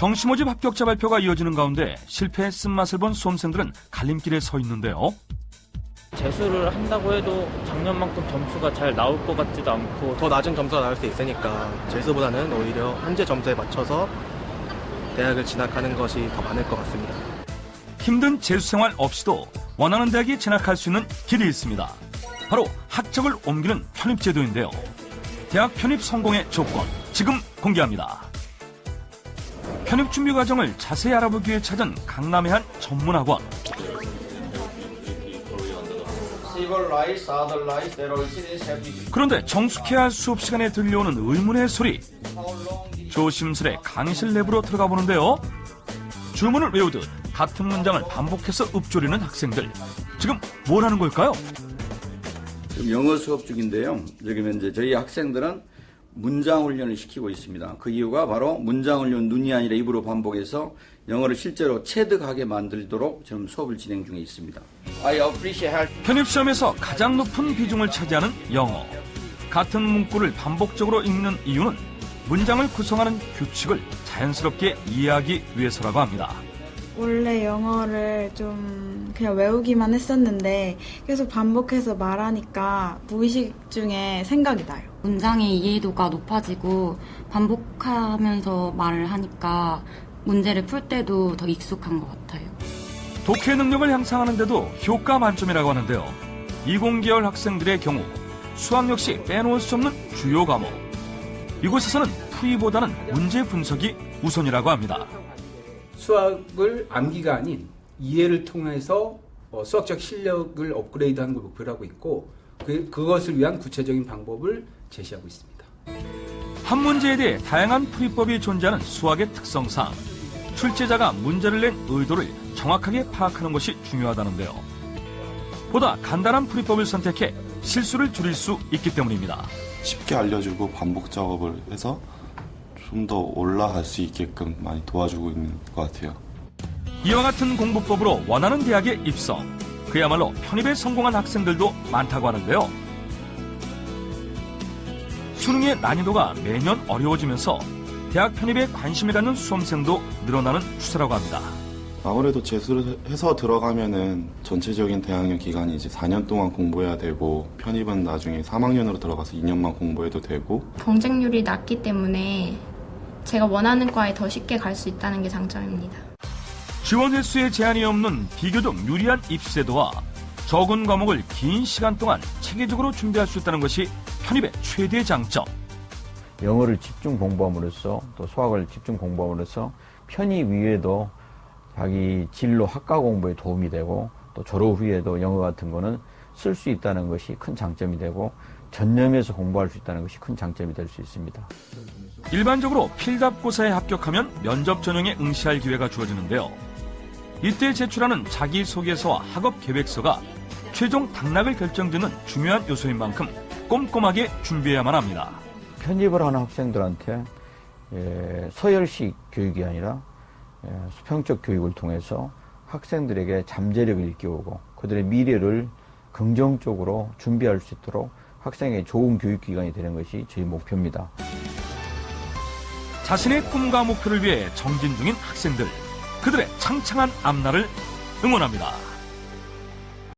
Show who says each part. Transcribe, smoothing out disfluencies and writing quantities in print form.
Speaker 1: 정시 모집 합격자 발표가 이어지는 가운데 실패의 쓴맛을 본 수험생들은 갈림길에 서 있는데요.
Speaker 2: 재수를 한다고 해도 작년만큼 점수가 잘 나올 것 같지도 않고
Speaker 3: 더 낮은 점수가 나올 수 있으니까 재수보다는 오히려 현재 점수에 맞춰서 대학을 진학하는 것이 더 많을 것 같습니다.
Speaker 1: 힘든 재수생활 없이도 원하는 대학에 진학할 수 있는 길이 있습니다. 바로 학적을 옮기는 편입제도인데요. 대학 편입 성공의 조건, 지금 공개합니다. 편입 준비 과정을 자세히 알아보기 위해 찾은 강남의 한 전문학원. 그런데 정숙해야 할 수업 시간에 들려오는 의문의 소리. 조심스레 강의실 내부로 들어가 보는데요. 주문을 외우듯 같은 문장을 반복해서 읊조리는 학생들. 지금 뭘 하는 걸까요?
Speaker 4: 지금 영어 수업 중인데요. 지금 이제 저희 학생들은 문장 훈련을 시키고 있습니다. 그 이유가 바로 문장 훈련 눈이 아니라 입으로 반복해서 영어를 실제로 체득하게 만들도록 지금 수업을 진행 중에 있습니다.
Speaker 1: 편입시험에서 가장 높은 비중을 차지하는 영어. 같은 문구를 반복적으로 읽는 이유는 문장을 구성하는 규칙을 자연스럽게 이해하기 위해서라고 합니다.
Speaker 5: 원래 영어를 좀 그냥 외우기만 했었는데 계속 반복해서 말하니까 무의식 중에 생각이 나요.
Speaker 6: 문장의 이해도가 높아지고 반복하면서 말을 하니까 문제를 풀 때도 더 익숙한 것 같아요.
Speaker 1: 독해 능력을 향상하는 데도 효과 만점이라고 하는데요. 20계열 학생들의 경우 수학 역시 빼놓을 수 없는 주요 과목. 이곳에서는 풀이보다는 문제 분석이 우선이라고 합니다.
Speaker 7: 수학을 암기가 아닌 이해를 통해서 수학적 실력을 업그레이드하는 걸 목표로 하고 있고 그것을 위한 구체적인 방법을 제시하고 있습니다.
Speaker 1: 한 문제에 대해 다양한 풀이법이 존재하는 수학의 특성상 출제자가 문제를 낸 의도를 정확하게 파악하는 것이 중요하다는데요. 보다 간단한 풀이법을 선택해 실수를 줄일 수 있기 때문입니다.
Speaker 8: 쉽게 알려주고 반복 작업을 해서 좀 더 올라갈 수 있게끔 많이 도와주고 있는 것 같아요.
Speaker 1: 이와 같은 공부법으로 원하는 대학에 입성. 그야말로 편입에 성공한 학생들도 많다고 하는데요. 수능의 난이도가 매년 어려워지면서 대학 편입에 관심을 갖는 수험생도 늘어나는 추세라고 합니다.
Speaker 8: 아무래도 재수를 해서 들어가면은 전체적인 대학년 기간이 이제 4년 동안 공부해야 되고 편입은 나중에 3학년으로 들어가서 2년만 공부해도 되고
Speaker 9: 경쟁률이 낮기 때문에 제가 원하는 과에 더 쉽게 갈 수 있다는 게 장점입니다.
Speaker 1: 지원 횟수에 제한이 없는 비교적 유리한 입시제도와 적은 과목을 긴 시간 동안 체계적으로 준비할 수 있다는 것이 편입의 최대 장점.
Speaker 10: 영어를 집중 공부함으로써 또 수학을 집중 공부함으로써 편입 이후에도 자기 진로 학과 공부에 도움이 되고 또 졸업 후에도 영어 같은 거는 쓸 수 있다는 것이 큰 장점이 되고 전념해서 공부할 수 있다는 것이 큰 장점이 될 수 있습니다.
Speaker 1: 일반적으로 필답고사에 합격하면 면접 전형에 응시할 기회가 주어지는데요. 이때 제출하는 자기소개서와 학업계획서가 최종 당락을 결정짓는 중요한 요소인 만큼 꼼꼼하게 준비해야만 합니다.
Speaker 10: 편입을 하는 학생들한테 서열식 교육이 아니라 수평적 교육을 통해서 학생들에게 잠재력을 일깨우고 그들의 미래를 긍정적으로 준비할 수 있도록 학생에게 좋은 교육기관이 되는 것이 저희 목표입니다.
Speaker 1: 자신의 꿈과 목표를 위해 정진 중인 학생들, 그들의 창창한 앞날을 응원합니다.